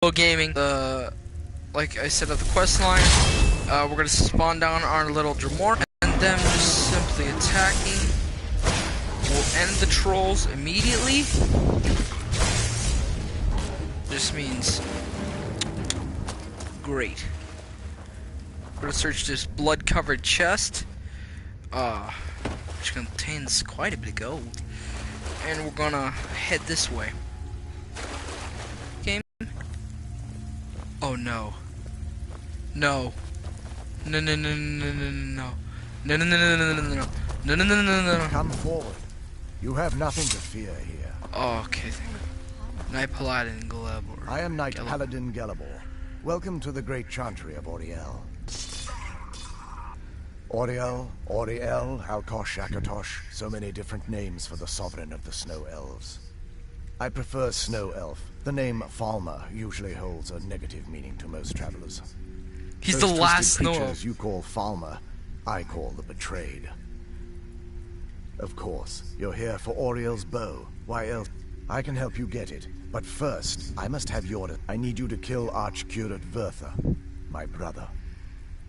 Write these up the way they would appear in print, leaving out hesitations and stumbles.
Gaming, like I said, at the quest line, we're gonna spawn down our little Dremor, and then just simply attacking will end the trolls immediately. This means great. We're gonna search this blood-covered chest, which contains quite a bit of gold, and we're gonna head this way. Oh no. No. No no no no no no no no no no no no no no no no no no no. Come forward. You have nothing to fear here. Oh, okay. Knight Paladin Gelabor. I am Knight Paladin Gelabor. Welcome to the great chantry of Auriel. Auriel, Auriel, Alkosh, Akatosh, so many different names for the sovereign of the Snow Elves. I prefer Snow Elf. The name Falmer usually holds a negative meaning to most travelers. He's Those the last Snow creatures Elf you call Falmer, I call the Betrayed. Of course, you're here for Auriel's bow. Why else? I can help you get it, but first, I must have your... I need you to kill Archcurate Vertha, my brother.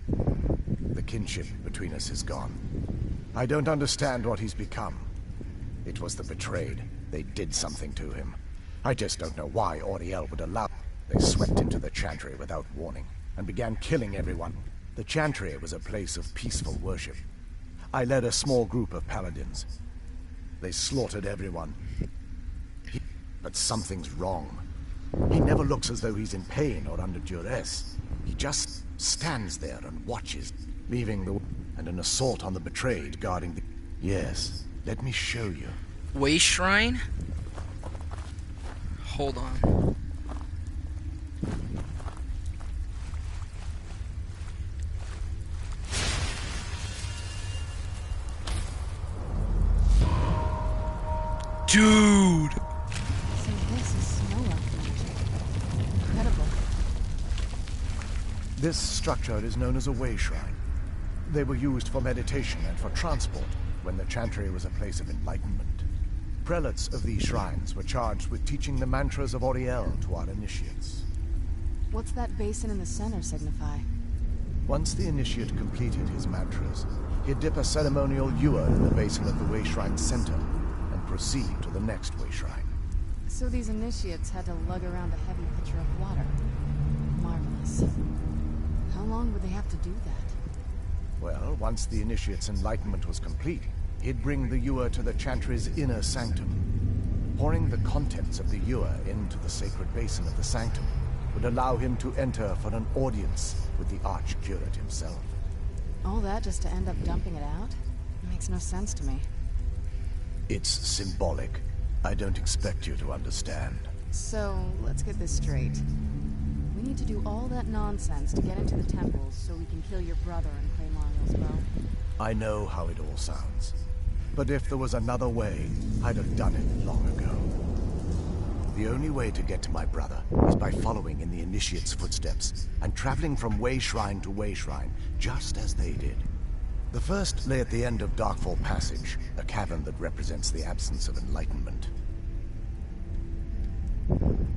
The kinship between us is gone. I don't understand what he's become. It was the Betrayed. They did something to him. I just don't know why Auriel would allow... They swept into the chantry without warning, and began killing everyone. The chantry was a place of peaceful worship. I led a small group of paladins. They slaughtered everyone. But something's wrong. He never looks as though he's in pain or under duress. He just stands there and watches, leaving the... and an assault on the Betrayed guarding the... Yes, let me show you. Way Shrine? Hold on. Dude! So this is Snow Elf magic. Incredible. This structure is known as a way shrine. They were used for meditation and for transport when the chantry was a place of enlightenment. Prelates of these shrines were charged with teaching the mantras of Auriel to our initiates. What's that basin in the center signify? Once the initiate completed his mantras, he'd dip a ceremonial ewer in the basin of the way shrine's center and proceed to the next way shrine. So these initiates had to lug around a heavy pitcher of water. Marvelous. How long would they have to do that? Well, once the initiate's enlightenment was complete, he'd bring the ewer to the chantry's inner sanctum. Pouring the contents of the ewer into the sacred basin of the sanctum would allow him to enter for an audience with the Archcurate himself. All that just to end up dumping it out? It makes no sense to me. It's symbolic. I don't expect you to understand. So, let's get this straight. We need to do all that nonsense to get into the temples so we can kill your brother and claim Auriel's bow. I know how it all sounds. But if there was another way, I'd have done it long ago. The only way to get to my brother is by following in the initiate's footsteps and traveling from way shrine to way shrine, just as they did. The first lay at the end of Darkfall Passage, a cavern that represents the absence of enlightenment.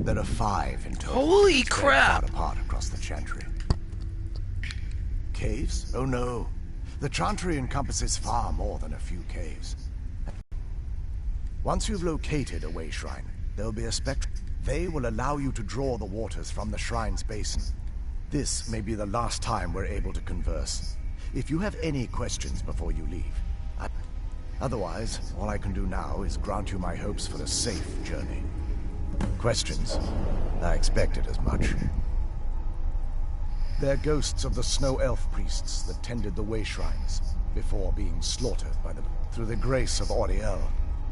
There are 5 in total. Holy crap! Far apart across the chantry. Caves? Oh no. The chantry encompasses far more than a few caves. Once you've located a way shrine, there'll be a spectrum. They will allow you to draw the waters from the shrine's basin. This may be the last time we're able to converse. If you have any questions before you leave, otherwise, all I can do now is grant you my hopes for a safe journey. Questions? I expected as much. They're ghosts of the Snow Elf priests that tended the way shrines before being slaughtered by them. Through the grace of Auriel,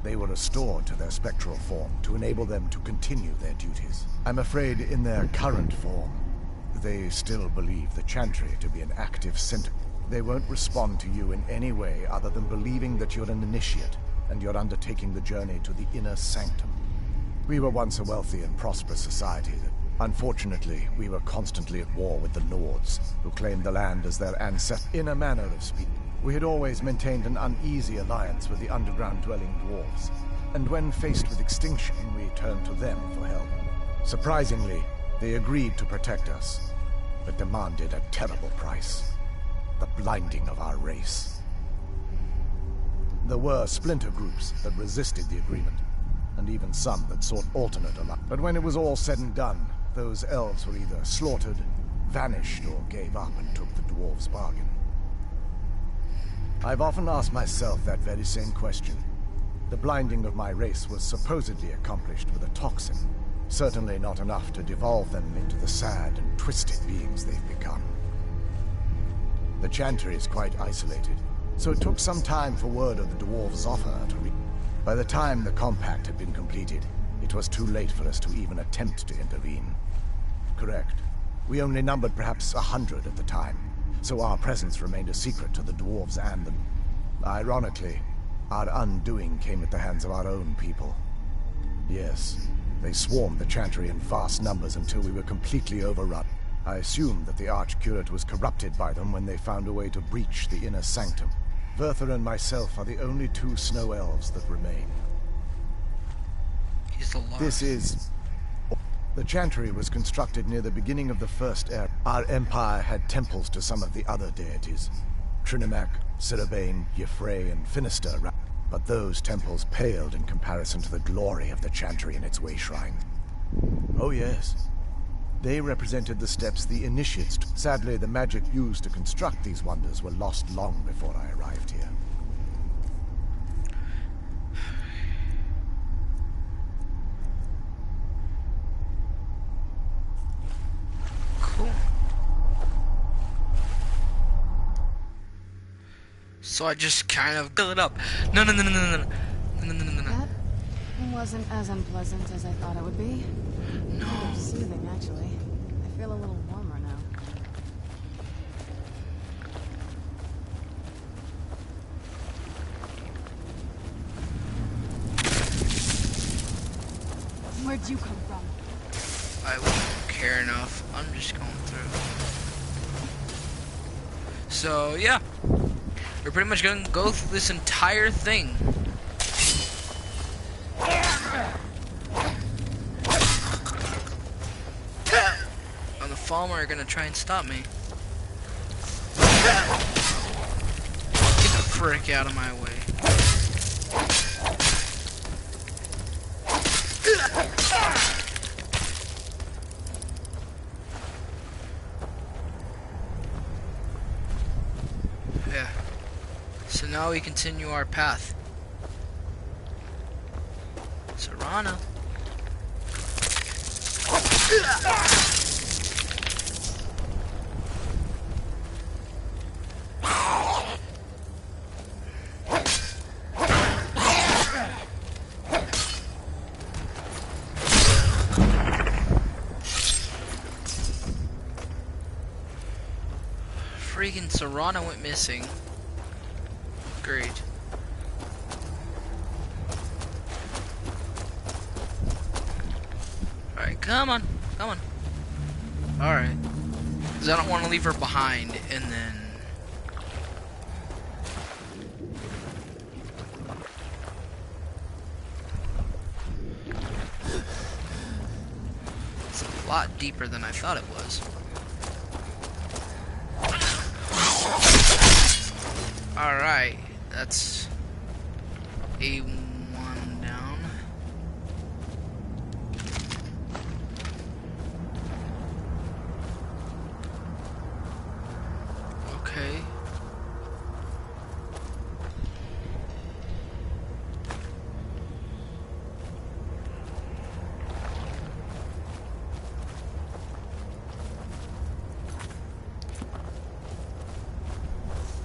they were restored to their spectral form to enable them to continue their duties. I'm afraid in their current form, they still believe the chantry to be an active center. They won't respond to you in any way other than believing that you're an initiate and you're undertaking the journey to the inner sanctum. We were once a wealthy and prosperous society that, unfortunately, we were constantly at war with the Lords, who claimed the land as their ancestor. In a manner of speaking, we had always maintained an uneasy alliance with the underground-dwelling dwarves, and when faced with extinction, we turned to them for help. Surprisingly, They agreed to protect us, but demanded a terrible price. The blinding of our race. There were splinter groups that resisted the agreement, and even some that sought alternate alliances. But when it was all said and done, those elves were either slaughtered, vanished, or gave up and took the dwarves' bargain. I've often asked myself that very same question. The blinding of my race was supposedly accomplished with a toxin. Certainly not enough to devolve them into the sad and twisted beings they've become. The Chantry is quite isolated, so it took some time for word of the dwarves' offer to reach. By the time the compact had been completed, it was too late for us to even attempt to intervene. Correct. We only numbered perhaps 100 at the time, so our presence remained a secret to the dwarves and them. Ironically, our undoing came at the hands of our own people. Yes, they swarmed the Chantry in vast numbers until we were completely overrun. I assumed that the Archcurate was corrupted by them when they found a way to breach the inner sanctum. Werther and myself are the only two snow elves that remain. He's the last. This is... The Chantry was constructed near the beginning of the First Era. Our empire had temples to some of the other deities. Trinimac, Sirabane, Yffrey, and Finister. But those temples paled in comparison to the glory of the Chantry and its way shrine. Oh yes. They represented the steps the initiates took. Sadly, the magic used to construct these wonders were lost long before I arrived here. Cool. So I just kind of fill it up. No. That wasn't as unpleasant as I thought it would be. No. Soothing, actually. I feel a little warmer now. Where'd you come from? I wouldn't care enough. I'm just going through. So, yeah. We're pretty much going to go through this entire thing. And the Falmer are going to try and stop me. Get the frick out of my way. Yeah. So now we continue our path. Serana. Freaking Serana went missing. Great. Alright, come on. Alright. Because I don't want to leave her behind and then... It's a lot deeper than I thought it was. Alright, that's A1 down. Okay.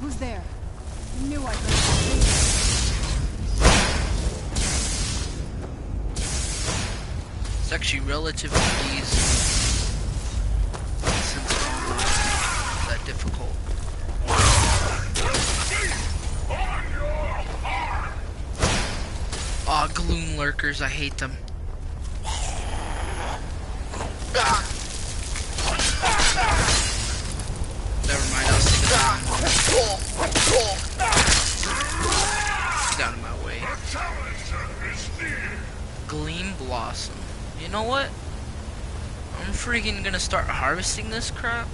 Who's there? I knew I'd heard It's actually relatively easy. Since it's not that difficult. Aw, gloom lurkers, I hate them. Never mind, I'll stick it down in my way. Gleam Blossom. You know what? I'm freaking gonna start harvesting this crap,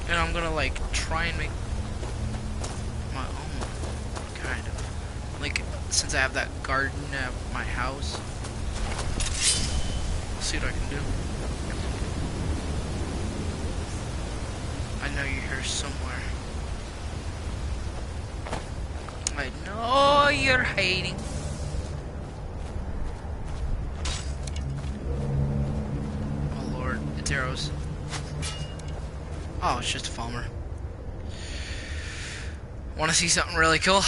and I'm gonna like try and make my own, kind of. Like, since I have that garden at my house, I'll see what I can do. I know you're here somewhere. I know you're hiding. Oh lord, it's arrows. Oh, it's just a farmer. Want to see something really cool?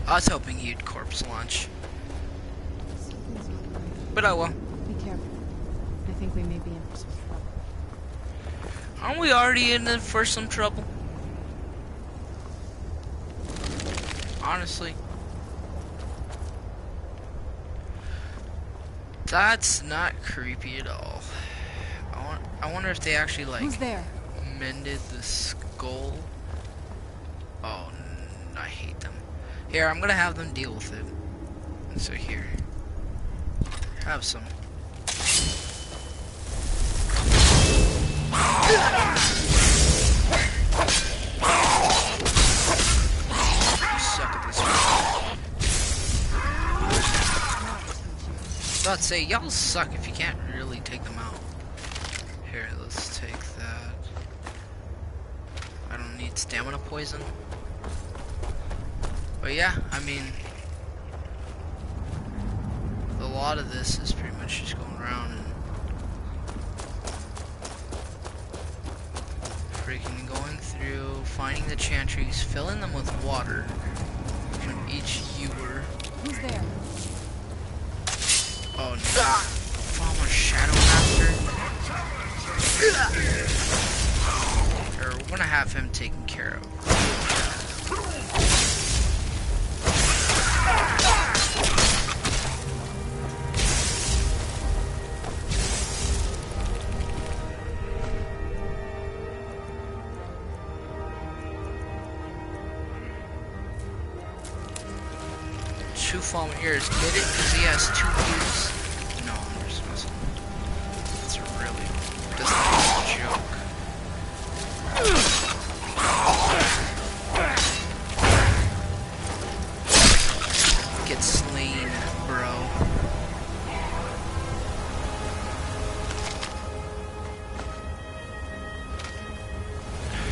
I was hoping you'd corpse launch. But I will. Be careful. I think we may be in for some trouble. Aren't we already in for some trouble? Honestly. That's not creepy at all. I wonder if they actually like Who's there? mended the skull. Oh, I hate them. Here, I'm gonna have them deal with it. So here, have some. You suck at this. So I'd say y'all suck if you can't really take them out. Here, let's take that. I don't need stamina poison. But yeah, I mean, a lot of this is pretty much just going around and freaking going through, finding the chantries, filling them with water from each ewer. Who's there? Oh no. Farmer Shadow Master. Or we're gonna have him taken care of. Two fallen ears. Get it? Because he has 2 ears. No, I'm just messing. That's really just like a joke. Get slain, bro.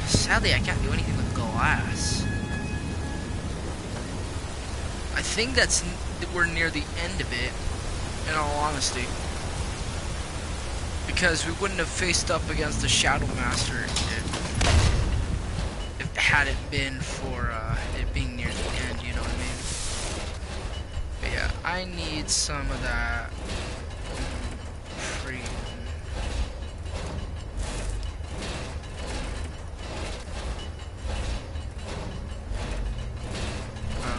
Sadly, I can't do anything with glass. I think we're near the end of it, in all honesty. Because we wouldn't have faced up against the Shadow Master if it hadn't been for it being near the end, you know what I mean? But yeah, I need some of that freedom.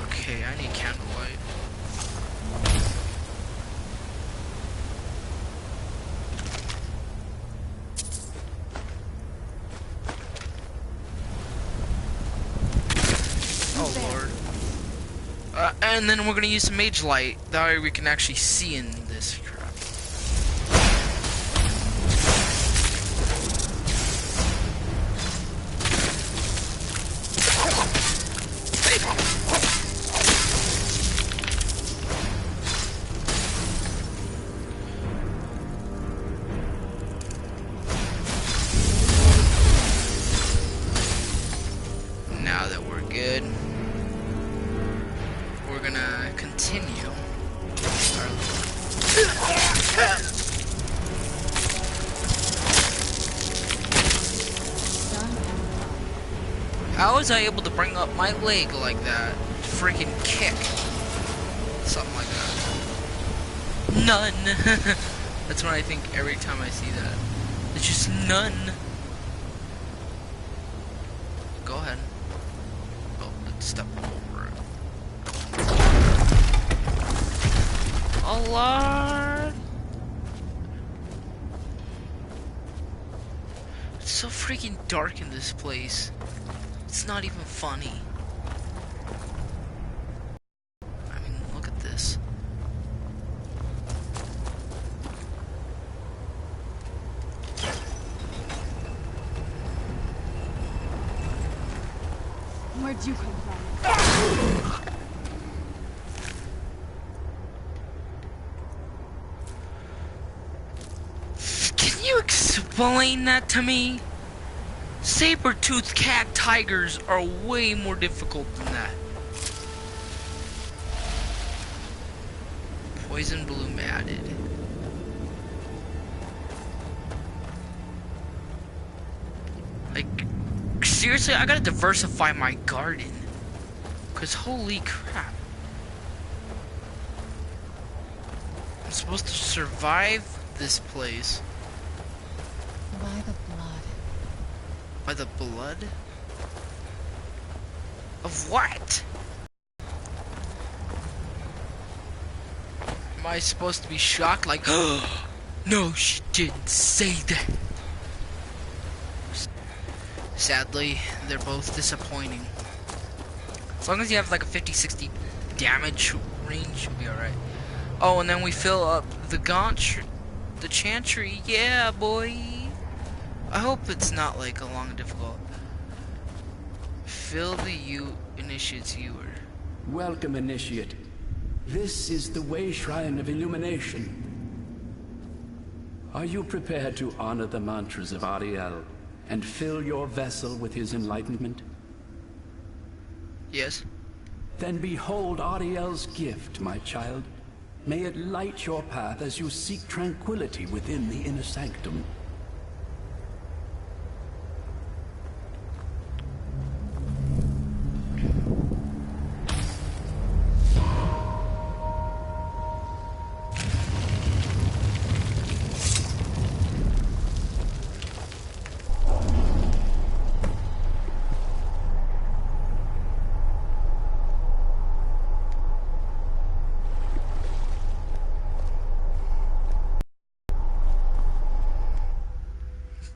Okay, I need candlelight. Oh lord. And then we're gonna use some mage light. That way we can actually see in this crap. Now that we're good, we're gonna continue our How was I able to bring up my leg like that? Freaking kick. Something like that. None. That's what I think every time I see that. It's just none. Go ahead. Oh, let's step over it. a lot. It's so freaking dark in this place. It's not even funny. I mean, look at this. Where'd you come from? Can you explain that to me? Saber-toothed cat tigers are way more difficult than that. Poison bloom added. Like, seriously, I gotta diversify my garden. Cause holy crap. I'm supposed to survive this place. By the blood. By the blood? Of what? Am I supposed to be shocked like, oh, no, she didn't say that. Sadly, they're both disappointing. As long as you have like a 50-60 damage range, you'll be alright. Oh, and then we fill up the the chantry. Yeah, boy. I hope it's not like a long and difficult. Fill the initiate's ewer. Welcome, initiate. This is the Way Shrine of Illumination. Are you prepared to honor the mantras of Ariel and fill your vessel with his enlightenment? Yes. Then behold Ariel's gift, my child. May it light your path as you seek tranquility within the inner sanctum.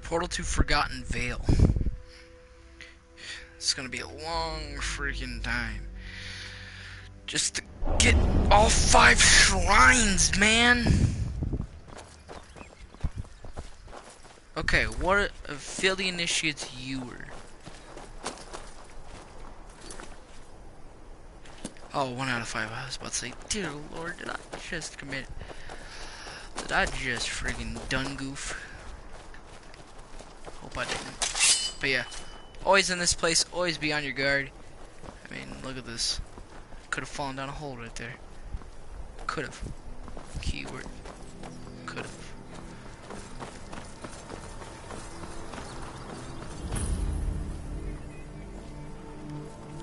Portal to Forgotten Vale. It's gonna be a long freaking time. Just to get all 5 shrines, man! Okay, what fill the initiate's ewer. Oh, 1 out of 5. I was about to say, dear Lord, did I just commit? Did I just freaking done goof? Hope I didn't. But yeah, always in this place, always be on your guard. I mean, look at this. Could have fallen down a hole right there. Could have. Keyword. Could have.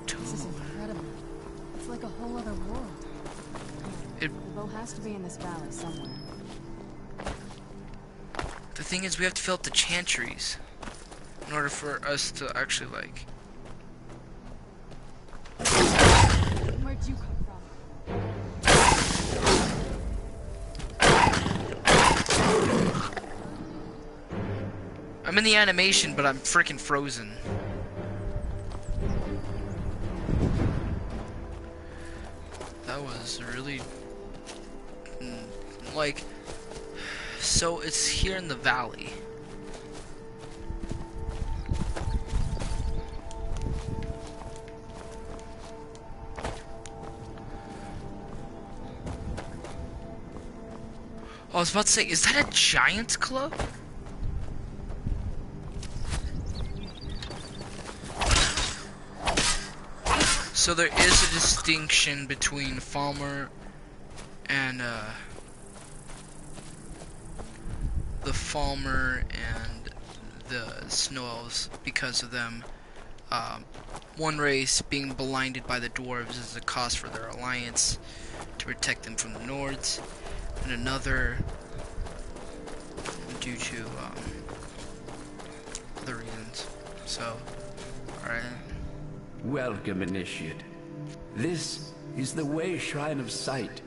This is incredible. It's like a whole other world. The bow has to be in this valley somewhere. The thing is, we have to fill up the chantries in order for us to actually, like... Where'd you come from? I'm in the animation, but I'm freaking frozen. That was really... like... So it's here in the valley. I was about to say, is that a giant's club? So there is a distinction between Falmer and the Falmer and the Snow Elves because of them. One race being blinded by the dwarves is a cost for their alliance to protect them from the Nords, and another due to other reasons. So, alright. Welcome, initiate. This is the Way Shrine of Sight.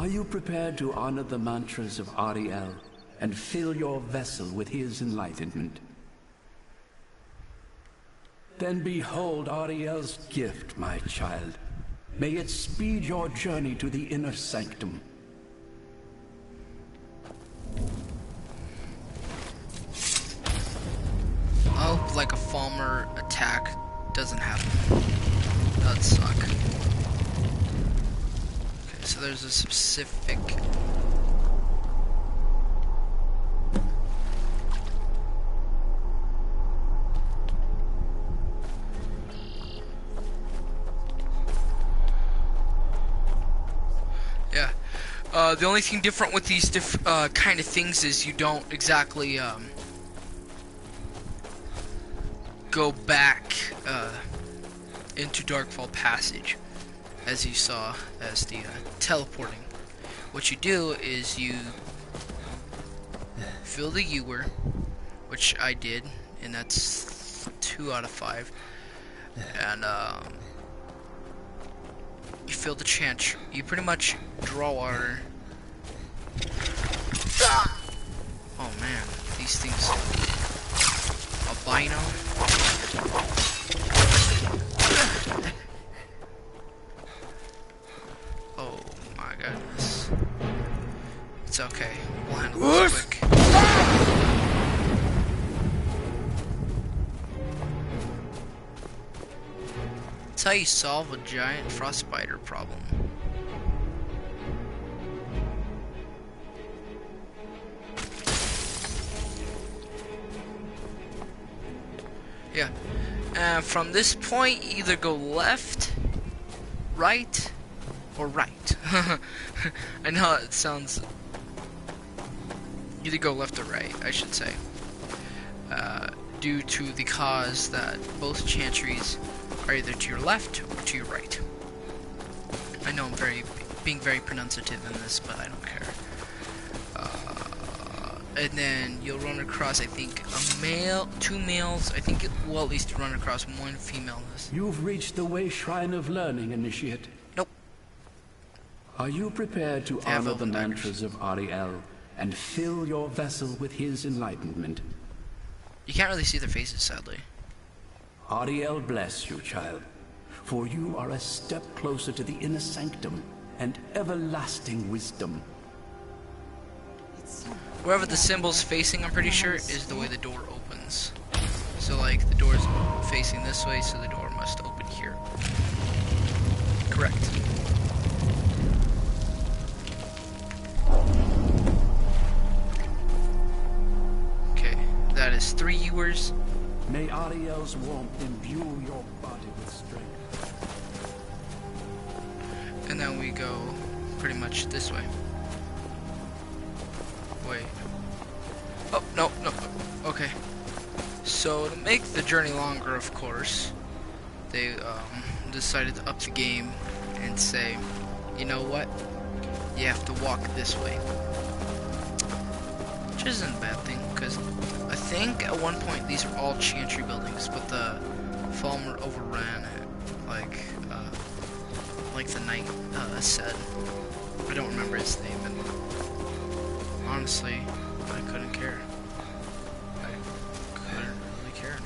Are you prepared to honor the mantras of Ariel and fill your vessel with his enlightenment? Then behold Ariel's gift, my child. May it speed your journey to the inner sanctum. I hope like a Falmer attack doesn't happen. That'd suck. Okay, so there's a specific... Yeah. The only thing different with these kind of things is you don't exactly go back into Darkfall Passage, as you saw as the teleporting. What you do is you fill the ewer, which I did, and that's 2 out of 5, and you fill the chant. You pretty much draw water. Oh man, these things. Albino. Oh my goodness. It's okay. We'll handle this quick. That's how you solve a giant frost spider problem. Yeah. And from this point, either go left, right, or right. I know it sounds... Either go left or right, I should say. Due to the cause that both chantries are either to your left or to your right. I know I'm being very pronunciative in this, but I don't care. And then you'll run across, I think, a male, 2 males. I think it will at least run across 1 female. You've reached the way shrine of learning, Initiate. Nope. Are you prepared to honor the mantras of Ariel and fill your vessel with his enlightenment? You can't really see their faces, sadly. Ariel bless you, child, for you are a step closer to the inner sanctum and everlasting wisdom. Wherever the symbol's facing, I'm pretty sure, is the way the door opens. So, like, the door's facing this way, so the door must open here. Correct. Okay, that is 3 ewers. May Ariel's warmth imbue your body with strength. And then we go pretty much this way. Wait. Oh, no. Okay. So, to make the journey longer, of course, they decided to up the game and say, you know what? You have to walk this way. Which isn't a bad thing, because I think at one point these are all chantry buildings, but the Falmer overran it, like the knight said. I don't remember his name, and honestly, I couldn't care. I couldn't really care.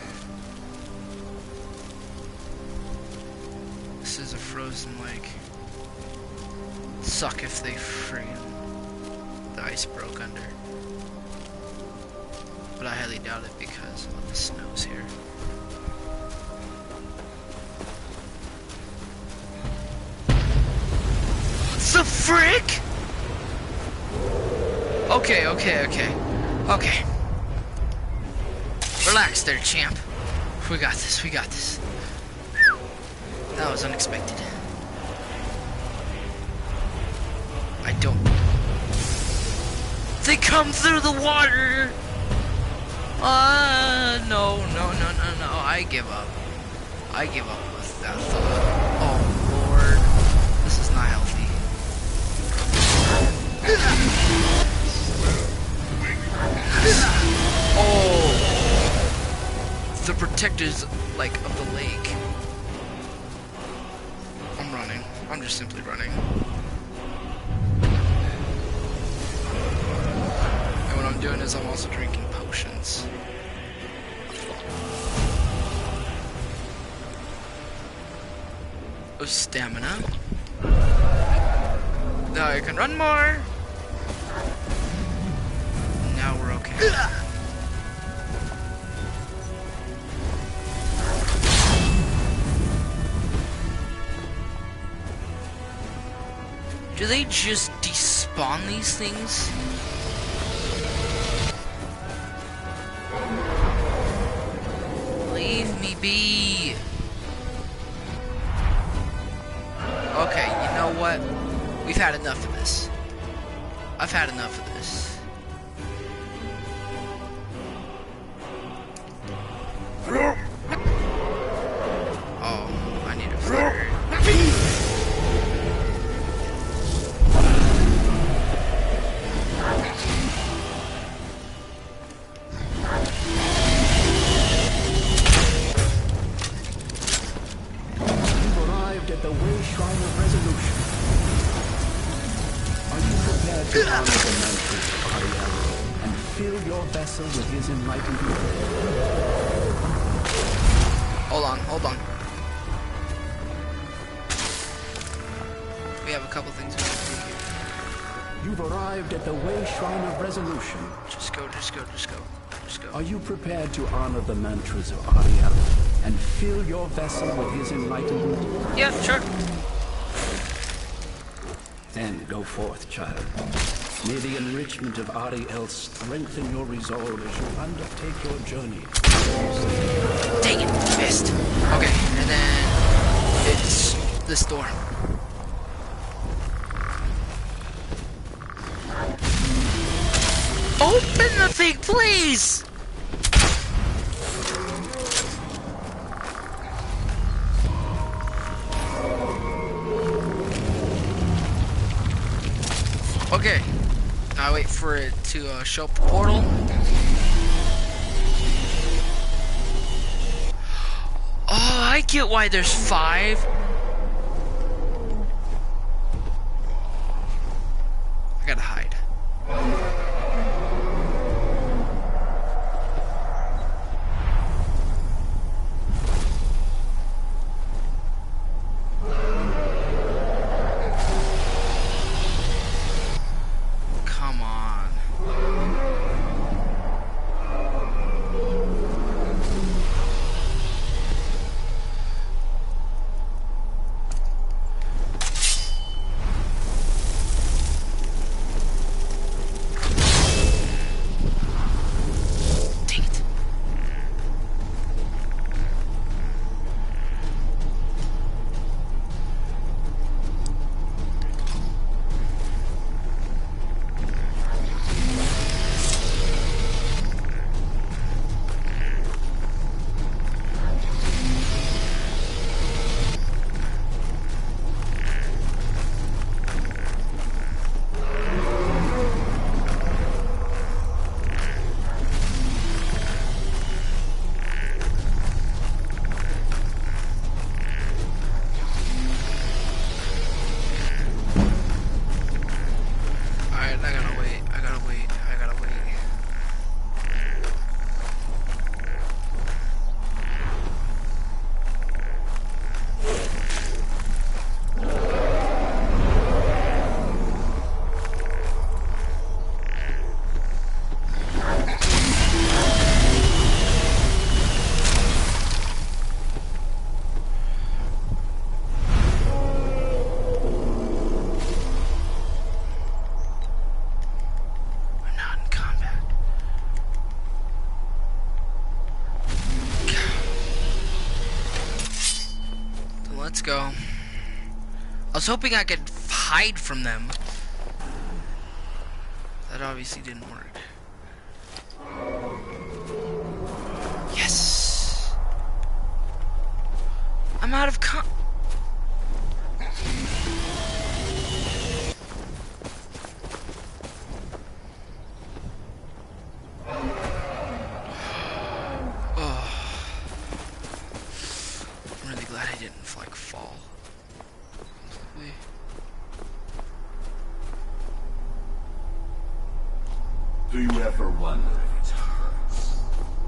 This is a frozen lake. Suck if they friggin' the ice broke under. But I highly doubt it because of the snows here. What the frick? Okay. Relax there, champ. We got this. That was unexpected. I don't... They come through the water! No. I give up. With that thought. Oh, Lord. This is not healthy. Oh! The protectors, like, of the lake. I'm running. I'm just simply running. as I'm also drinking potions. Of stamina. Now I can run more. Now we're okay. Do they just despawn these things? Leave me be. Okay, you know what? We've had enough of this. I've had enough of this. Oh, I need a flare. At the way shrine of resolution. Are you prepared to honor the mantras of Ariel and fill your vessel with his enlightenment? Hold on, hold on. We have a couple things we have to do here. You've arrived at the way shrine of resolution. Just go, just go, just go, just go. Are you prepared to honor the mantras of Ariel and fill your vessel with his enlightenment? Yeah, sure. Then go forth, child. May the enrichment of Ariel strengthen your resolve as you undertake your journey. Dang it, missed. Okay, and then it's this door. Open the thing, please! Okay, now I wait for it to show up the portal. Oh, I get why there's 5. I gotta hide. Come on. Dang it. Alright, I gotta wait. We're not in combat. So let's go. I was hoping I could hide from them. That obviously didn't work. Yes! I'm out of I'm really glad I didn't like fall. Do you ever wonder if it hurts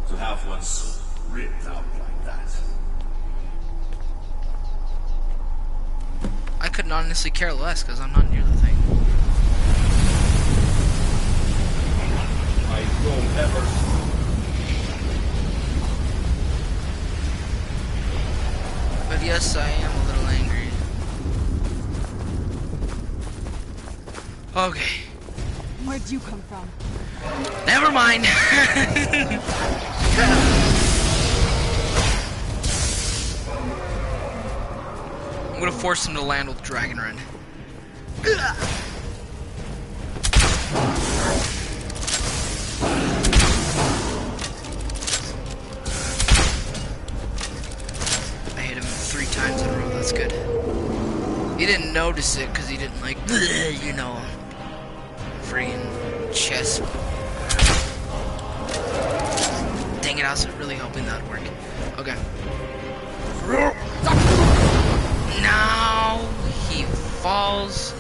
to have one's soul ripped out like that? I couldn't honestly care less because I'm not near the thing. I don't ever. But yes, I am a little angry. Okay. Where'd you come from? Never mind. I'm gonna force him to land with Dragon Rend. I hit him 3 times in a row. That's good. He didn't notice it because he didn't like, you know, friggin' chest. Dang it, I was really hoping that'd work. Okay. Now he falls,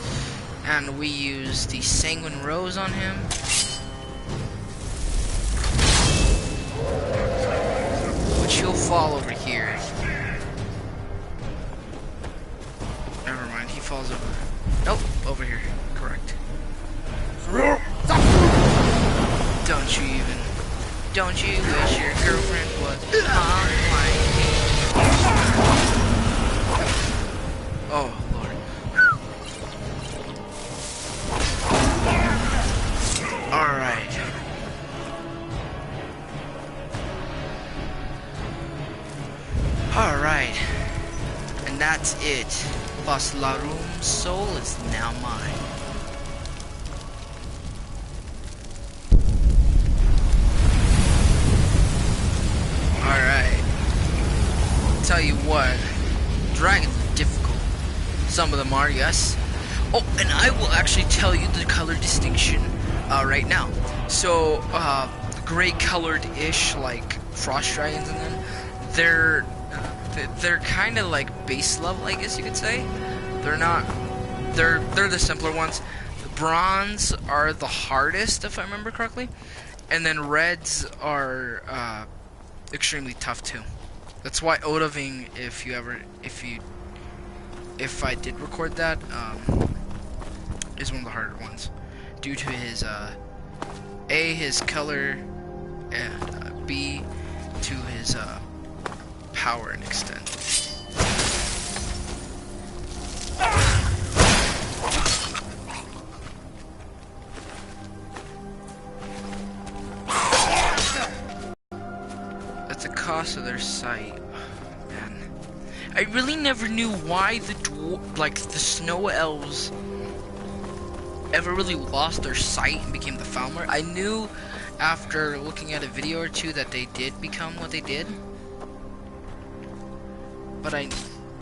and we use the Sanguine Rose on him. Which he'll fall over here. Never mind, he falls over. Nope, over here. Correct. Don't you wish your girlfriend was on like me? Oh, Lord. Alright. Alright. And that's it. Baslarum's soul is now mine. Alright. Tell you what, dragons are difficult. Some of them are, yes. Oh, and I will actually tell you the color distinction right now. So, gray colored-ish, like frost dragons, and then they're kind of like base level, I guess you could say. They're the simpler ones. The bronze are the hardest, if I remember correctly, and then reds are extremely tough too. That's why Odoving, if I did record that, is one of the harder ones, due to his A, his color, and B, to his power and extent. At the cost of their sight. Man, I really never knew why the snow elves ever really lost their sight and became the Falmer. I knew after looking at a video or two that they did become what they did, but I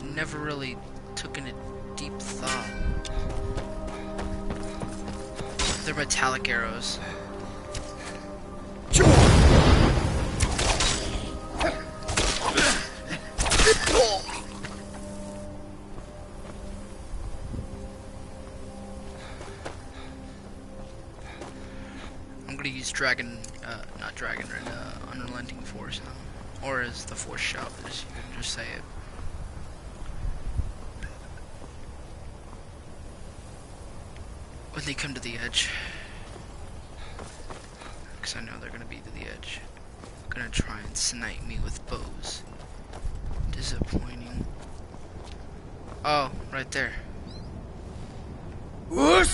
never really took in a deep thought. They're metallic arrows. I'm gonna use not Dragon Rend, Unrelenting Force, or as the Force Shout, as you can just say it. When they come to the edge, because I know they're gonna be to the edge, gonna try and snipe me with bows. Disappointing. Oh, right there. I'm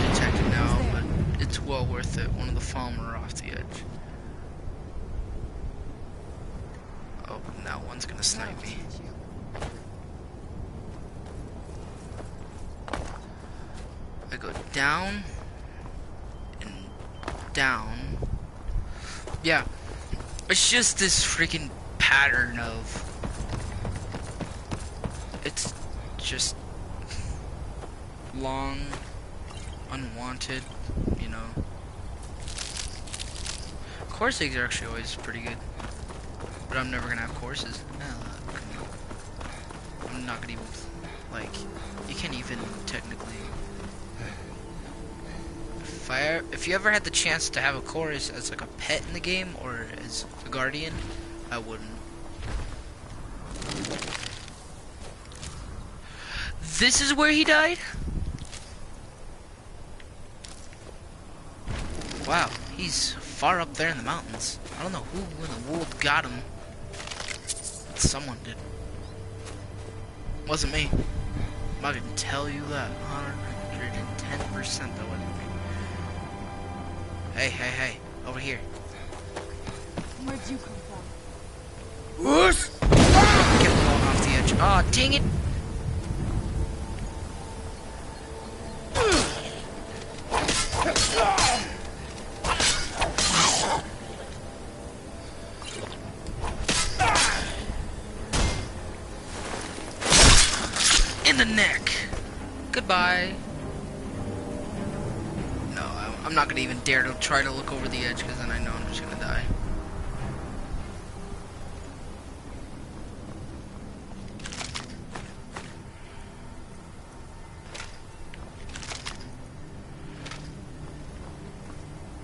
detected now, but it's well worth it. One of the Falmer off the edge. Oh, now one's gonna snipe me. I go down and down. Yeah, it's just this freaking pattern of, it's just long, unwanted, you know. Course eggs are actually always pretty good, but I'm never gonna have courses. I'm not gonna even, like, you can't even technically if you ever had the chance to have a chorus as like a pet in the game or as a guardian, I wouldn't. This is where he died? Wow, he's far up there in the mountains. I don't know who in the world got him. Someone did. Wasn't me. I can tell you that 110% that wasn't me. Hey, over here. Where'd you come from? Whoosh! Get blown off the edge. Aw, oh, dang it! In the neck. Goodbye. No, I'm not gonna even dare to try to look over the edge because then I know I'm just gonna die.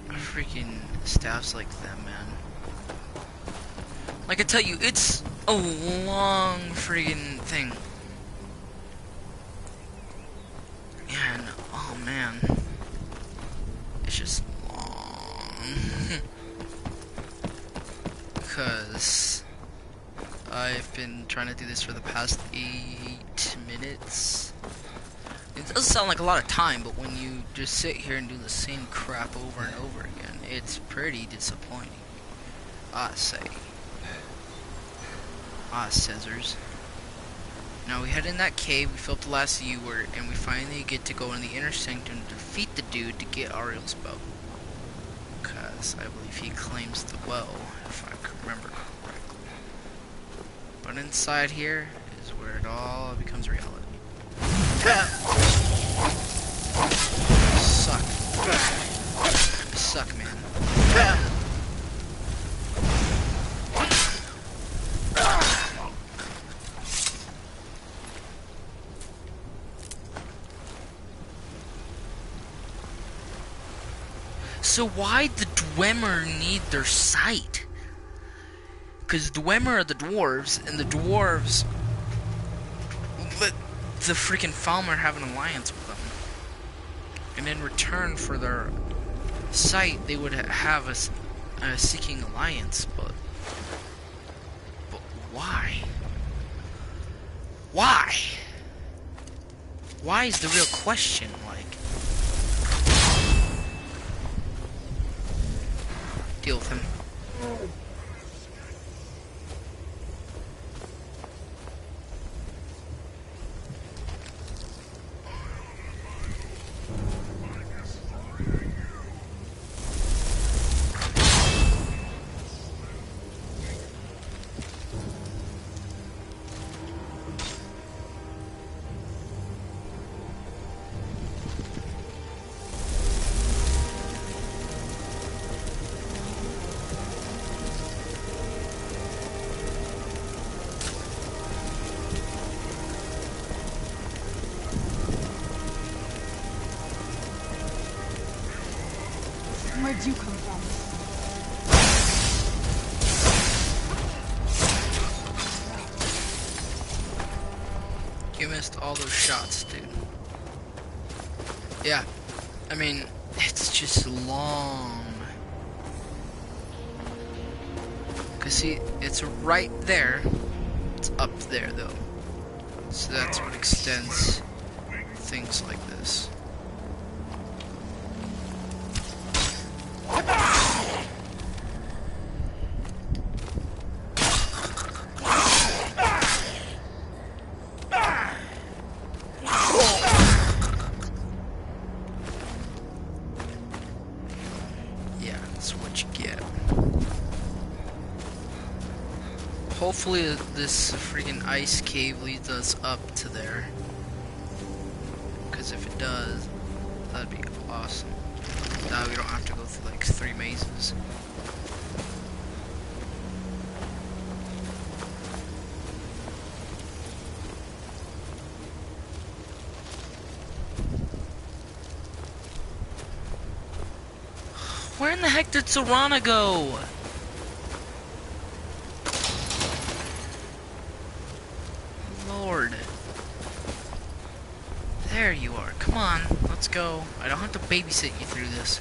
Freaking staffs like them, man. Like I tell you, it's a long friggin' thing. And, oh man, it's just long. Because I've been trying to do this for the past 8 minutes. It doesn't sound like a lot of time, but when you just sit here and do the same crap over and over again, it's pretty disappointing. I say. Scissors. Now we head in that cave, we fill up the last U-word, and we finally get to go in the inner sanctum to defeat the dude to get Ariel's bow. Because I believe he claims the well, if I can remember correctly. But inside here is where it all becomes reality. Suck, man. So why the Dwemer need their sight? Because Dwemer are the dwarves, and the dwarves let the freaking Falmer have an alliance with them. And in return for their sight, they would have a seeking alliance, but why? Why? Why is the real question, like? Deal with him. Where'd you come from? You missed all those shots, dude. Yeah, I mean, it's just long. Cause see, it's right there. It's up there though. So that's what extends things like this. Hopefully this freaking ice cave leads us up to there. Because if it does, that'd be awesome. Now we don't have to go through like 3 mazes. Where in the heck did Serana go? Lord. There you are. Come on, let's go. I don't have to babysit you through this.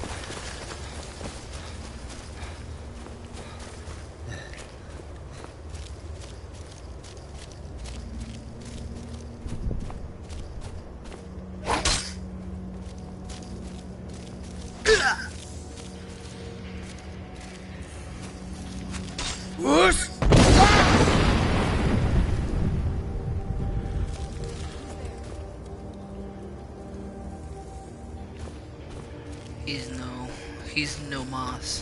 Whoosh! He's no moss.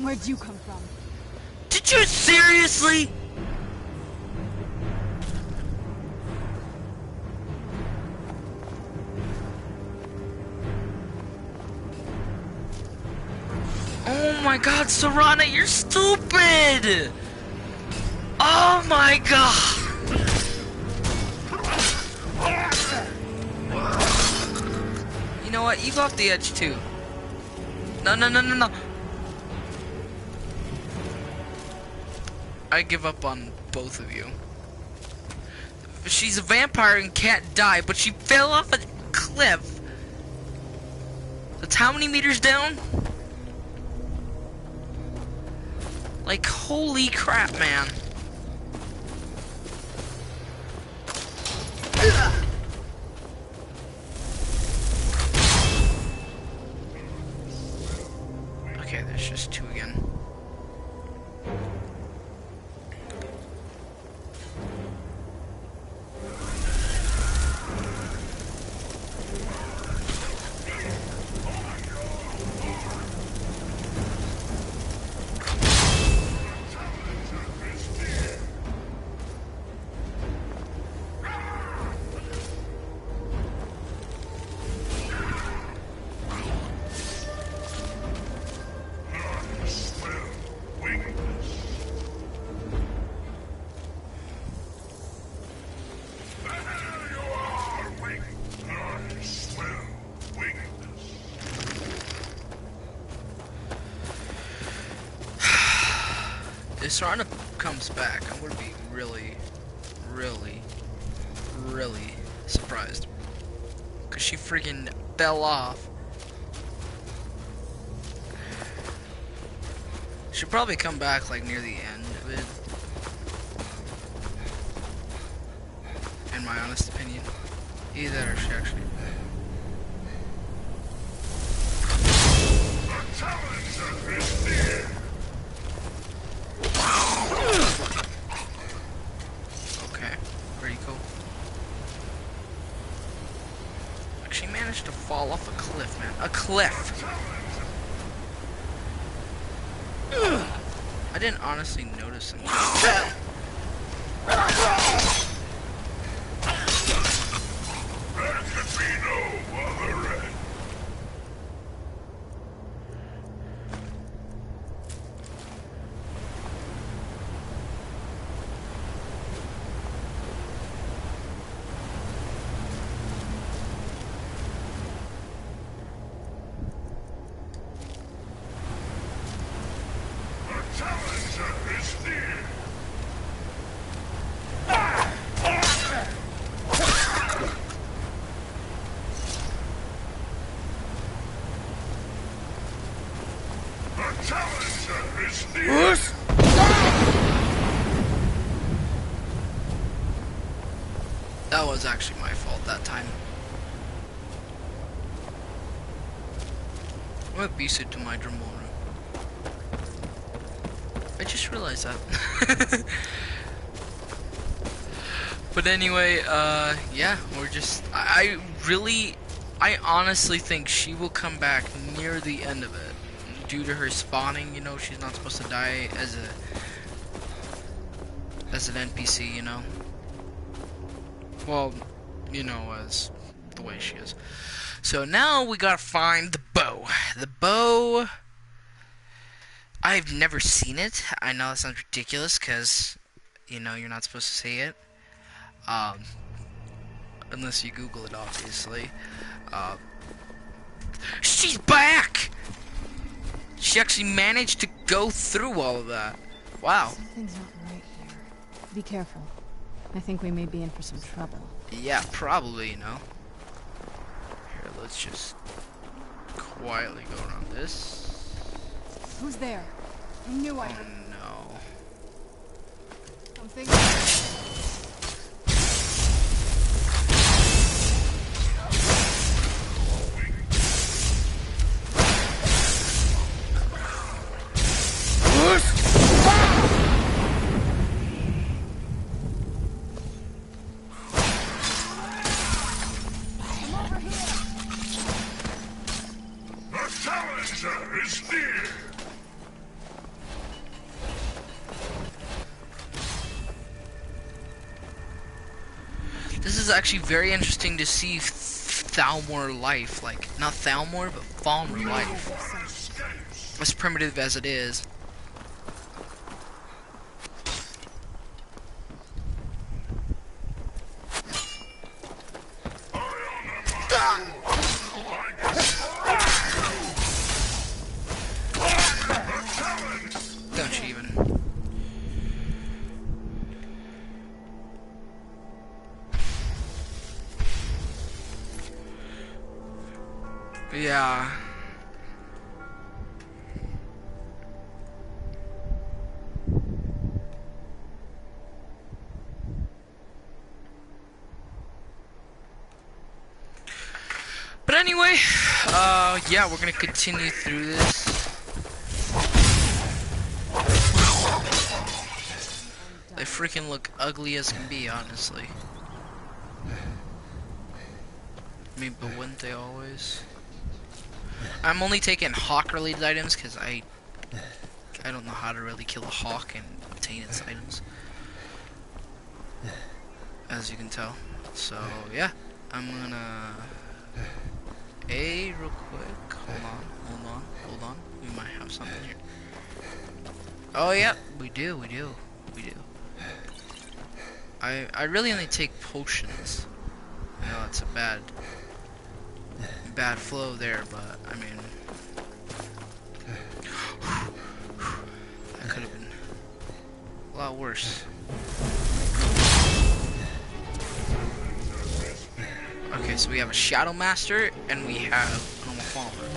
Where'd you come from? Did you seriously? Oh my god, Serana, you're stupid! Oh my god! You know what? You go off the edge too. No, no, no, no, no. I give up on both of you. She's a vampire and can't die, but she fell off a cliff. That's how many meters down? Like, holy crap, man. Okay, there's just two again. If Serana comes back, I'm gonna be really, really, really surprised. Cause she freaking fell off. She'll probably come back like near the end of it. In my honest opinion. Either that or she actually. Okay, pretty cool. Like she managed to fall off a cliff, man. A cliff! I didn't honestly notice him. That was actually my fault that time. I'm abusive to my Dramoru. I just realized that. But anyway, yeah, we're just... I honestly think she will come back near the end of it. Due to her spawning, you know, she's not supposed to die as an NPC, you know. Well, you know, as the way she is. So now we gotta find the bow. The bow... I've never seen it. I know that sounds ridiculous because, you know, you're not supposed to say it. Unless you Google it, obviously. She's back! She actually managed to go through all of that. Wow. Something's not right here. Be careful. I think we may be in for some trouble. Yeah, probably, you know. Here, let's just quietly go around this. Who's there? I knew I Oh heard no. something. The challenger is near! This is actually very interesting to see Thalmor life. Like, not Thalmor, but Falmer life. As primitive as it is. Don't you even. Yeah. But anyway, yeah, we're gonna continue through this. They freaking look ugly as can be, honestly. I mean, but wouldn't they always? I'm only taking hawk-related items because I don't know how to really kill a hawk and obtain its items, as you can tell. So yeah, I'm gonna real quick. Hold on. We might have something here. Oh yeah, we do. I really only take potions. I know it's a bad flow there, but I mean, that could have been a lot worse. Okay, so we have a Shadow Master and we have a normal Falmer.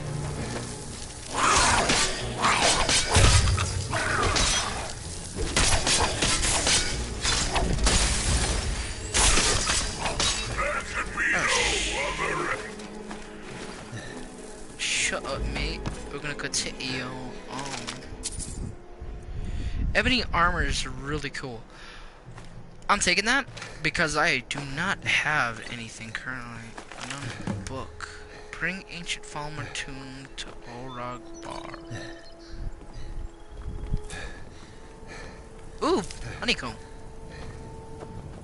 Shut up, mate. We're gonna continue on. Ebony armor is really cool. I'm taking that because I do not have anything currently. Another book. Bring ancient Falmer tomb to Orog Bar. Ooh, honeycomb.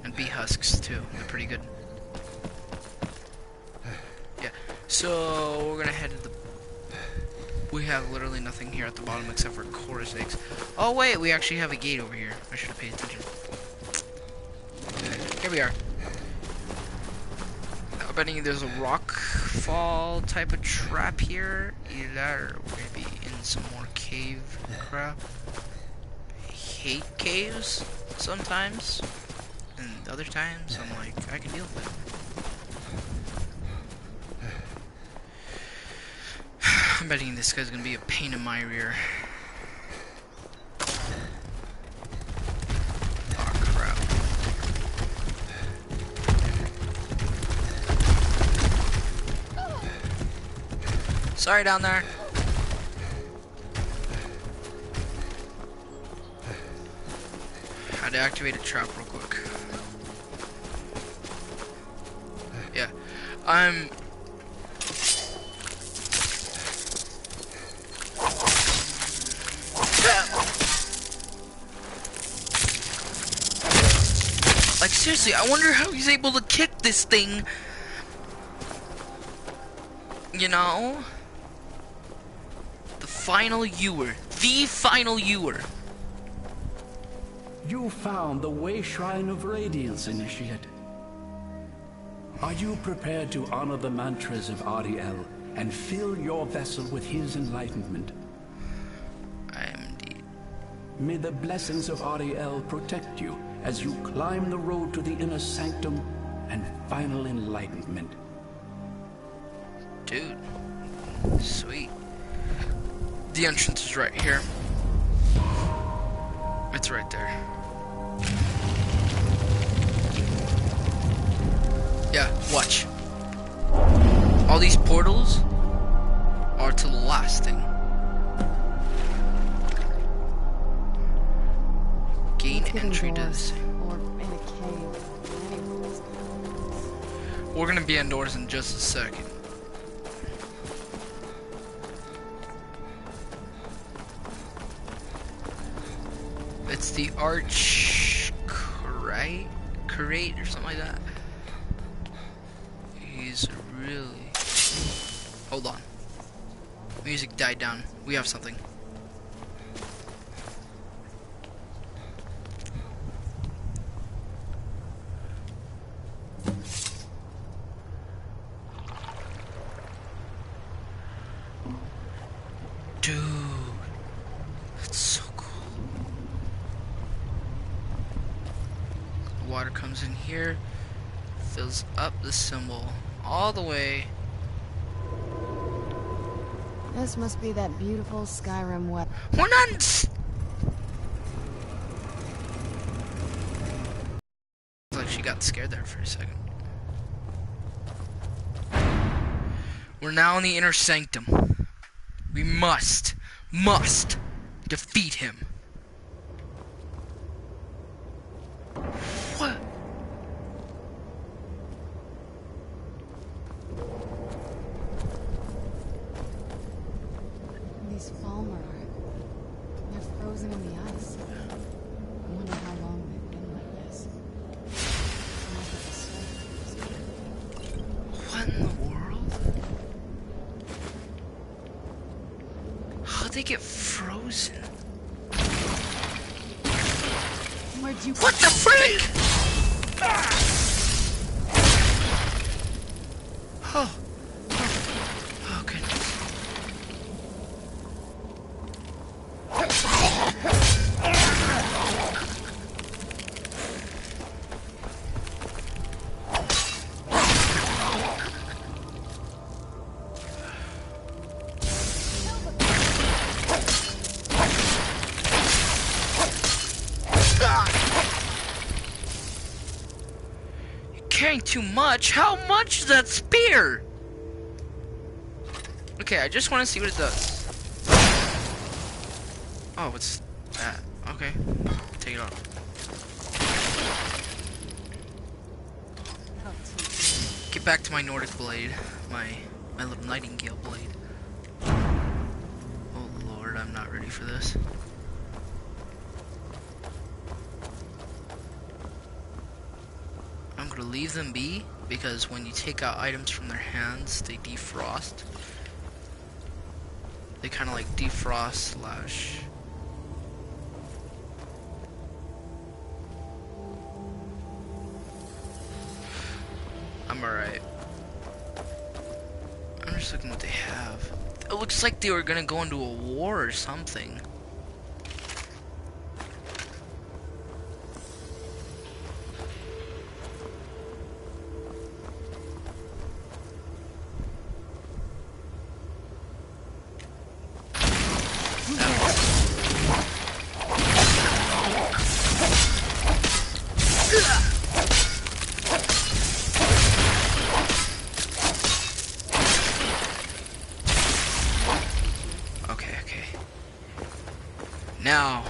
And bee husks too. They're pretty good. Yeah. So we're gonna head to the. We have literally nothing here at the bottom except for chorus eggs. Oh wait, we actually have a gate over here. I should have paid attention. Here we are. I'm betting there's a rock fall type of trap here. Either or maybe in some more cave crap. I hate caves sometimes. And other times I'm like, I can deal with it. I'm betting this guy's gonna be a pain in my rear. Oh crap. Sorry down there. Had to activate a trap real quick. Yeah. I'm like, seriously, I wonder how he's able to kick this thing. You know? The final ewer. the final Ewer. You found the Way Shrine of Radiance, Initiate. Are you prepared to honor the mantras of Ariel and fill your vessel with his enlightenment? I am indeed. May the blessings of Ariel protect you as you climb the road to the inner sanctum and final enlightenment. Dude. Sweet. The entrance is right here. It's right there. Yeah, watch. All these portals are to the last thing. Gain entry to this. Or in a cave. Anyways. We're gonna be indoors in just a second. It's the Arch Curate or something like that. He's really... Hold on. Music died down. We have something. Dude. That's so cool. The water comes in here, fills up the symbol all the way. This must be that beautiful Skyrim weapon. We're not. Like she got scared there for a second. We're now in the inner sanctum. We must defeat him. What? These Falmer, they're frozen in the ice. I wonder how long they've been like this. What in the world? How'd they get frozen? Where'd you... What the freak? Oh. Oh, goodness. Carrying too much? How much is that spear? Okay, I just want to see what it does. Oh, it's that. Okay, take it off. Get back to my Nordic blade, my little nightingale blade. Oh Lord, I'm not ready for this. I'm gonna leave them be, because when you take out items from their hands, they defrost. They kind of like defrost slash... I'm alright. I'm just looking what they have. It looks like they were gonna go into a war or something. Now,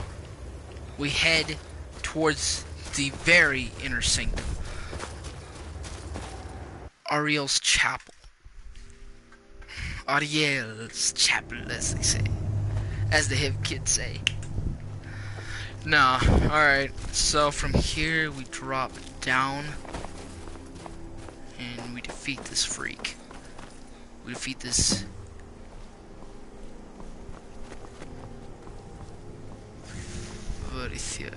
we head towards the very inner sanctum. Ariel's chapel. Ariel's chapel, as they say. As the hip kids say. Nah, alright. So from here, we drop down. And we defeat this freak. We defeat this... Alicia.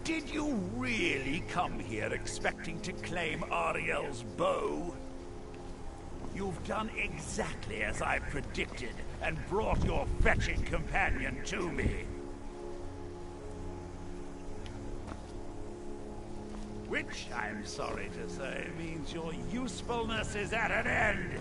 Did you really come here expecting to claim Ariel's bow? You've done exactly as I predicted, and brought your fetching companion to me. Which, I'm sorry to say, means your usefulness is at an end.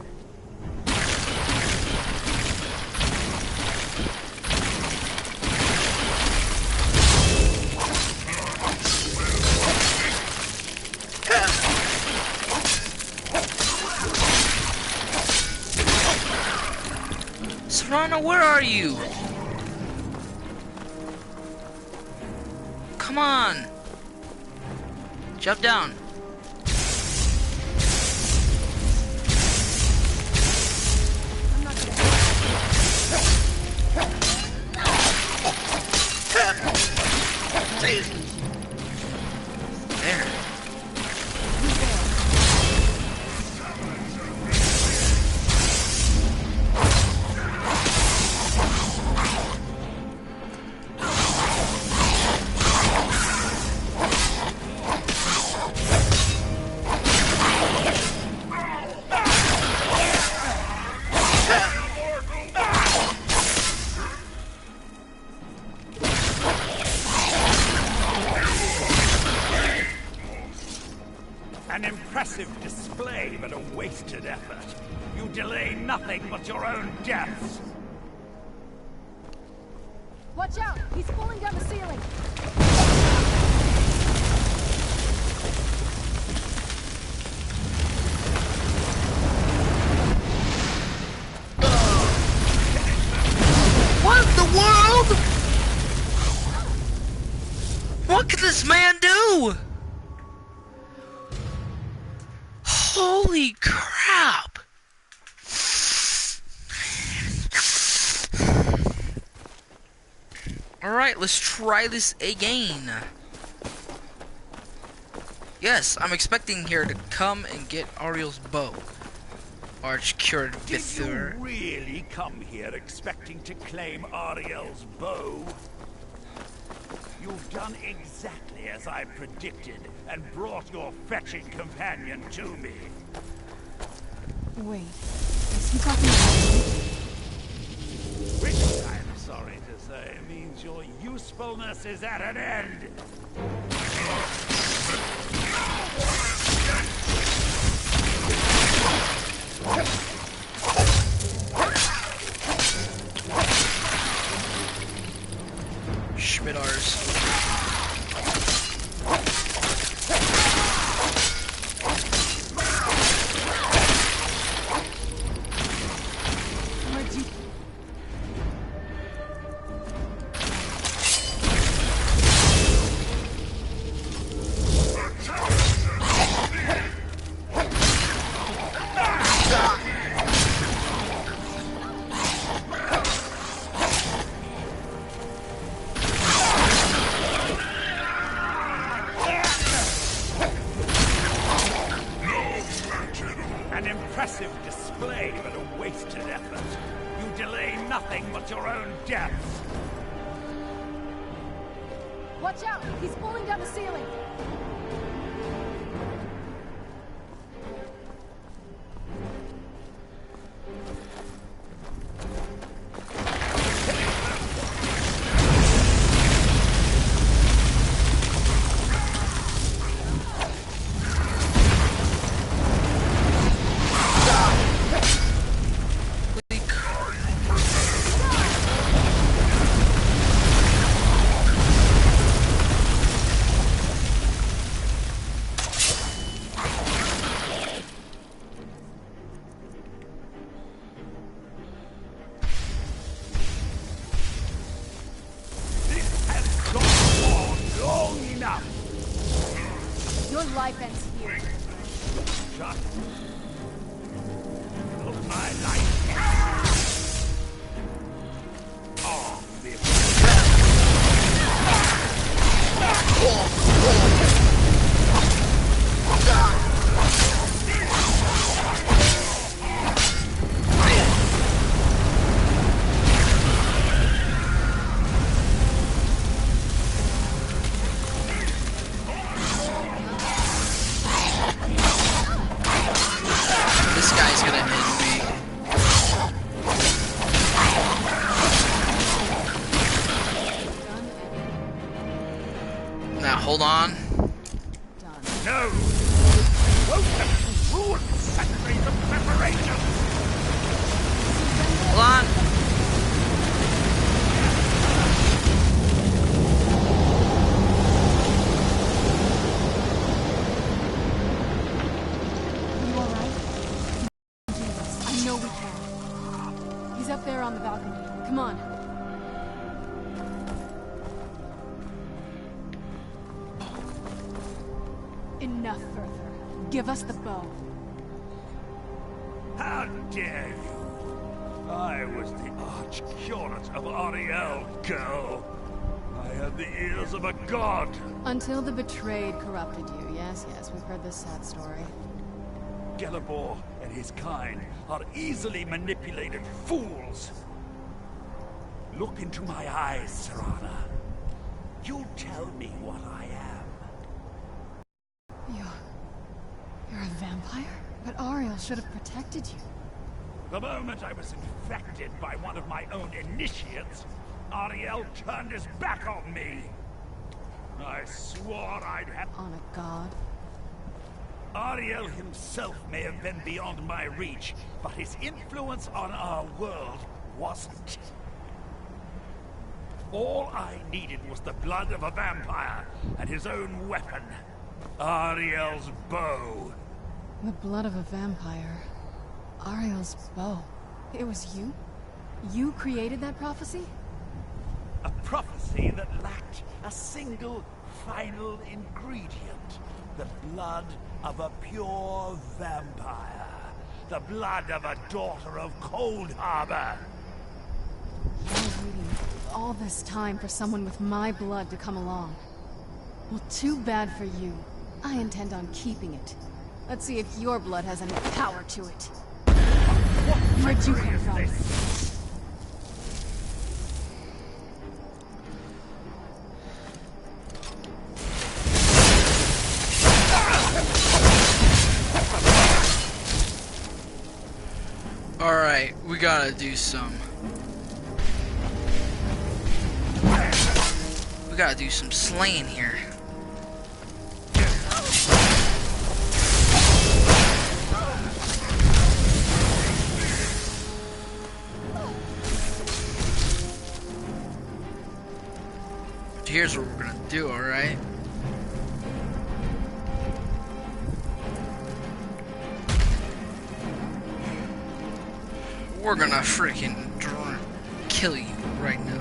Serrano, where are you? Come on. Jump down. There. An impressive display, but a wasted effort. You delay nothing but your own deaths. Watch out! He's falling down the ceiling! What in the world? What can this man do? Holy crap! Alright, let's try this again. Yes, I'm expecting here to come and get Ariel's bow. Arch-cured Did you Vithur. really come here expecting to claim Ariel's bow? You've done exactly as I predicted, and brought your fetching companion to me. Wait, is he talking about me? Which, I'm sorry to say, means your usefulness is at an end. Schmidars. Where'd you... An impressive display, but a wasted effort. You delay nothing but your own deaths. Watch out! He's falling down the ceiling! This has gone on long enough. Your life ends here. Shut. Of my life. Oh, hold on. Done. No! Won't have ruined centuries of preparation! Hold on. You alright? We can do this. I know we can. He's up there on the balcony. Come on. Enough further. Give us the bow. How dare you! I was the arch-curate of Ariel, girl. I had the ears of a god. Until the betrayed corrupted you. Yes, yes, we've heard this sad story. Gelibor and his kind are easily manipulated fools. Look into my eyes, Serana. You tell me what I am. You're a vampire? But Ariel should have protected you. The moment I was infected by one of my own initiates, Ariel turned his back on me. I swore I'd have... On a god? Ariel himself may have been beyond my reach, but his influence on our world wasn't. All I needed was the blood of a vampire and his own weapon, Ariel's bow. The blood of a vampire. Ariel's bow. It was you? You created that prophecy? A prophecy that lacked a single final ingredient. The blood of a pure vampire. The blood of a daughter of Cold Harbor. I was waiting all this time for someone with my blood to come along. Well, too bad for you. I intend on keeping it. Let's see if your blood has any power to it. Where'd you come from? Alright, we gotta do some. We gotta do some slaying here. Here's what we're gonna do, alright? We're gonna freaking kill you right now.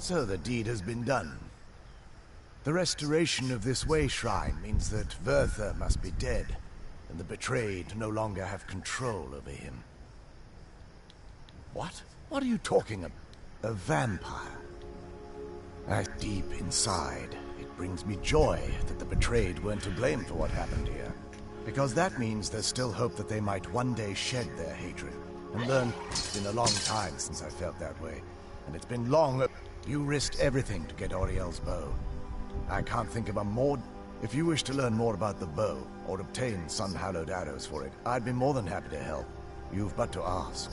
So the deed has been done. The restoration of this way shrine means that Verther must be dead, and the betrayed no longer have control over him. What? What are you talking about? A vampire. Deep inside, it brings me joy that the betrayed weren't to blame for what happened here. Because that means there's still hope that they might one day shed their hatred and learn. It's been a long time since I felt that way, and it's been long. You risked everything to get Ariel's bow. I can't think of a more... If you wish to learn more about the bow, or obtain sun-hallowed arrows for it, I'd be more than happy to help. You've but to ask.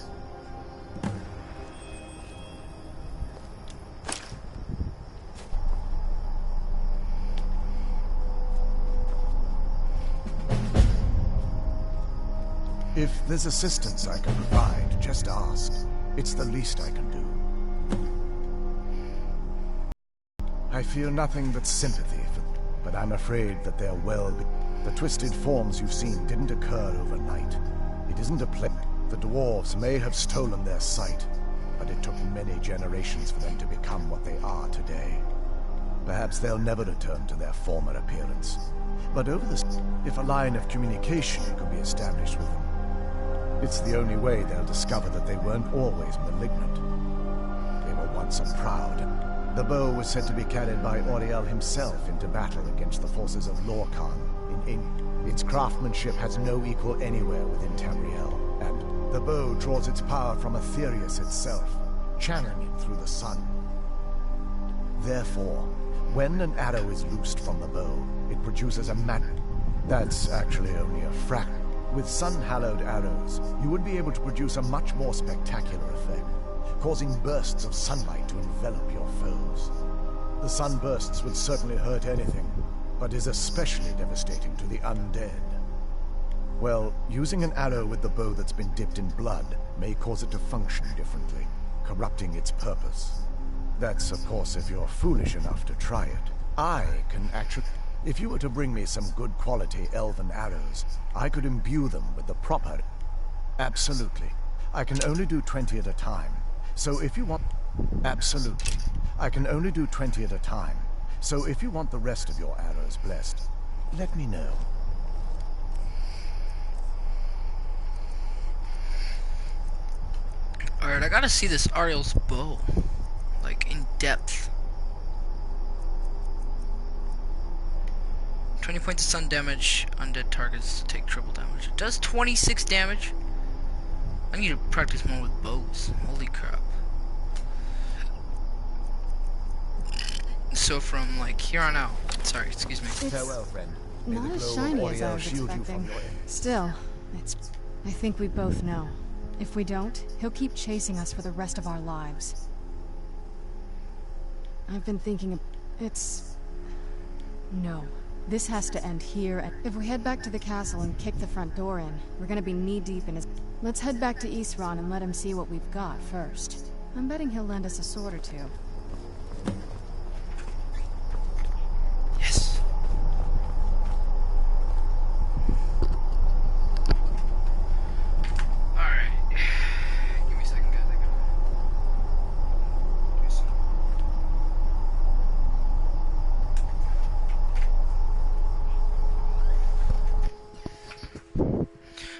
If there's assistance I can provide, just ask. It's the least I can do. I feel nothing but sympathy for them, but I'm afraid that they're the twisted forms you've seen didn't occur overnight. It isn't a plague. The dwarves may have stolen their sight, but it took many generations for them to become what they are today. Perhaps they'll never return to their former appearance. But if a line of communication could be established with them, it's the only way they'll discover that they weren't always malignant. They were once a proud. The bow was said to be carried by Auriel himself into battle against the forces of Lorcan in England. Its craftsmanship has no equal anywhere within Tamriel, and the bow draws its power from Aetherius itself, channeling it through the sun. Therefore, when an arrow is loosed from the bow, it produces a magnet. That's actually only a fraction. With sun-hallowed arrows, you would be able to produce a much more spectacular effect, causing bursts of sunlight to envelop your foes. The sunbursts would certainly hurt anything, but is especially devastating to the undead. Well, using an arrow with the bow that's been dipped in blood may cause it to function differently, corrupting its purpose. That's, of course, if you're foolish enough to try it. I can actually... If you were to bring me some good quality elven arrows, I could imbue them with the proper... Absolutely. I can only do 20 at a time. So if you want... Absolutely. I can only do 20 at a time. So if you want the rest of your arrows blessed, let me know. Alright, I gotta see this Ariel's bow. Like, in depth. 20 points of sun damage. Undead targets take triple damage. It does 26 damage. I need to practice more with bows. Holy crap. So from, like, here on out. Sorry, excuse me. Farewell, friend. Not as shiny as I was expecting. Still, I think we both know. If we don't, he'll keep chasing us for the rest of our lives. I've been thinking of... No. This has to end here. If we head back to the castle and kick the front door in, we're gonna be knee-deep in his... Let's head back to Isran and let him see what we've got first. I'm betting he'll lend us a sword or two. Yes. Alright. Give me a second, guys.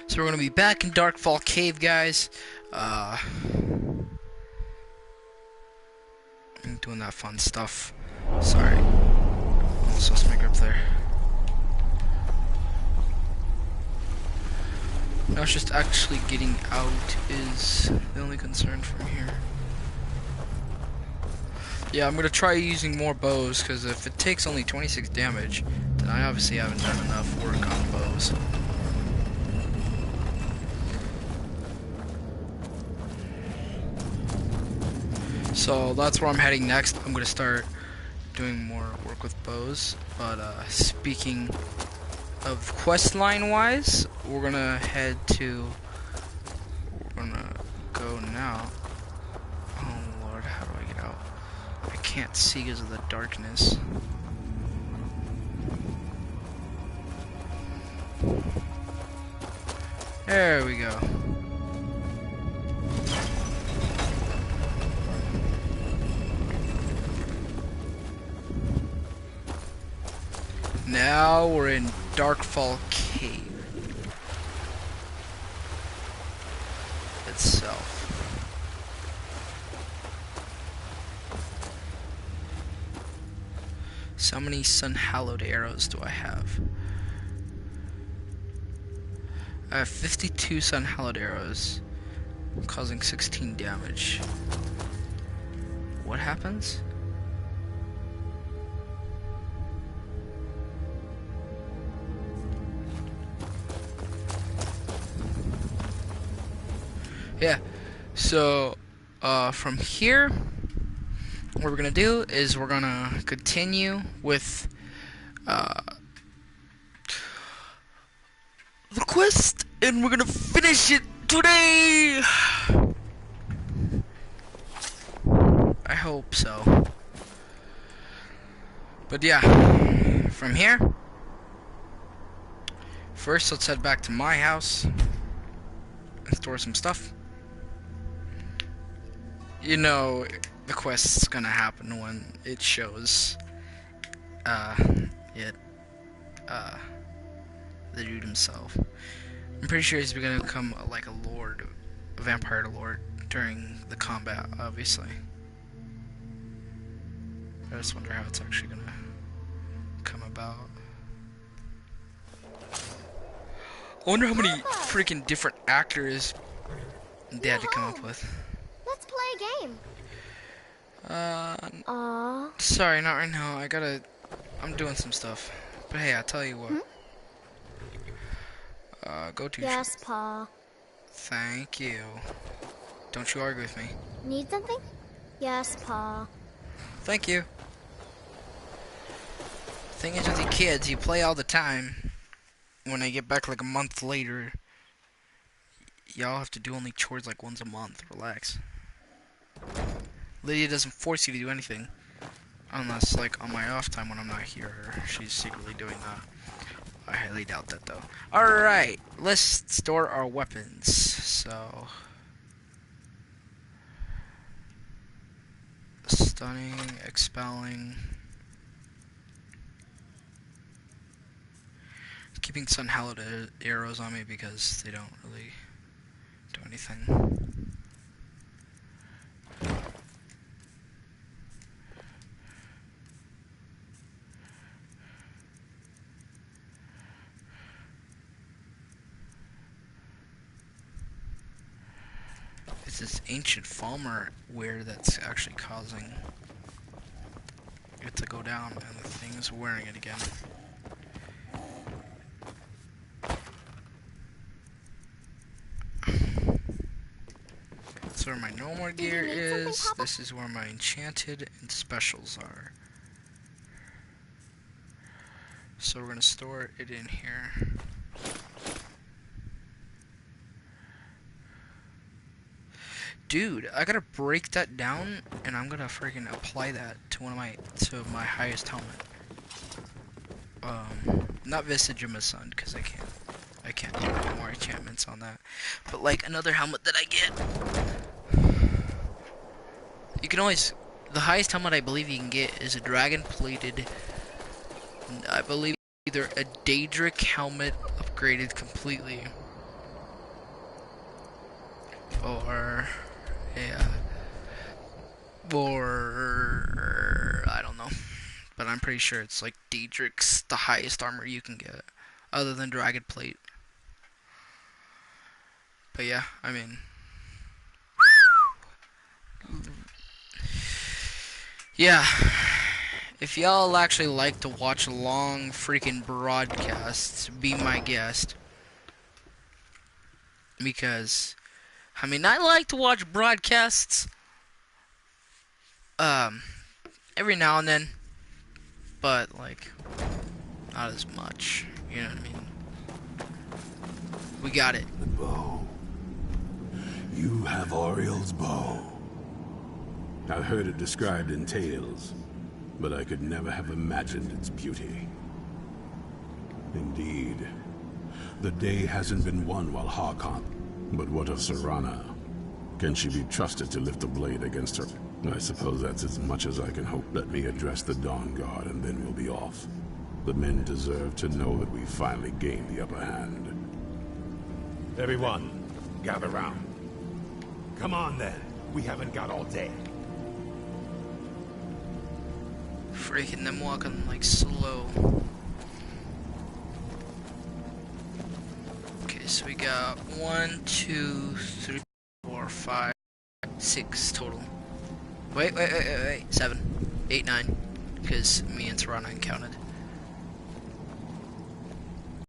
So we're gonna be back in Darkfall Cave, guys. I'm doing that fun stuff. Sorry. Almost lost my grip there. Now it's just actually getting out is the only concern from here. Yeah, I'm gonna try using more bows, because if it takes only 26 damage, then I obviously haven't done enough work on bows. So that's where I'm heading next. I'm gonna start doing more work with bows. But speaking of questline wise, we're gonna go now. Oh Lord, how do I get out? I can't see because of the darkness. There we go. Now we're in Darkfall Cave itself. So how many sun-hallowed arrows do I have? I have 52 sun-hallowed arrows, causing 16 damage. What happens? Yeah, so from here, what we're gonna do is we're gonna continue with the quest, and we're gonna finish it today. I hope so. But yeah, from here, first let's head back to my house and store some stuff. You know, the quest's gonna happen when it shows, it, the dude himself. I'm pretty sure he's gonna become like a lord, a vampire lord during the combat, obviously. I just wonder how it's actually gonna come about. I wonder how many freaking different actors they had to come up with. Let's play a game. Sorry, not right now. I'm doing some stuff. But hey, I'll tell you what. Go to. Yes, Pa. Thank you. Don't you argue with me. Need something? Yes, Pa. Thank you. Thing is with you kids, you play all the time. When I get back like a month later, y'all have to do only chores like once a month. Relax. Lydia doesn't force you to do anything. Unless, like, on my off time when I'm not here, she's secretly doing that. I highly doubt that, though. Alright, let's store our weapons. So... Stunning, expelling... Keeping sun hallowed arrows on me because they don't really do anything. It's this ancient Falmer wear that's actually causing it to go down, and the thing is wearing it again. That's where my normal gear is. This is where my enchanted and specials are. So we're gonna store it in here. Dude, I gotta break that down, and I'm gonna freaking apply that to my highest helmet. Not Visage of my son, because I can't do any more enchantments on that. But like another helmet that I get. You can always, the highest helmet I believe you can get is a dragon plated, I believe either a Daedric helmet upgraded completely, or I don't know, but I'm pretty sure it's like Daedric's the highest armor you can get, other than dragon plate. But yeah, I mean, yeah, if y'all actually like to watch long freaking broadcasts, be my guest. Because, I mean, I like to watch broadcasts, every now and then, but, like, not as much, you know what I mean? We got it. The bow. You have Oriel's bow. I've heard it described in tales, but I could never have imagined its beauty. Indeed, the day hasn't been won while Harkon. But what of Serana? Can she be trusted to lift a blade against her? I suppose that's as much as I can hope. Let me address the Dawn Guard, and then we'll be off. The men deserve to know that we finally gained the upper hand. Everyone, gather round. Come on then. We haven't got all day. Freaking them walking like slow. Okay, so we got 1, 2, 3, 4, 5, 6 total. Wait, 7, 8, 9. Because me and Serana counted.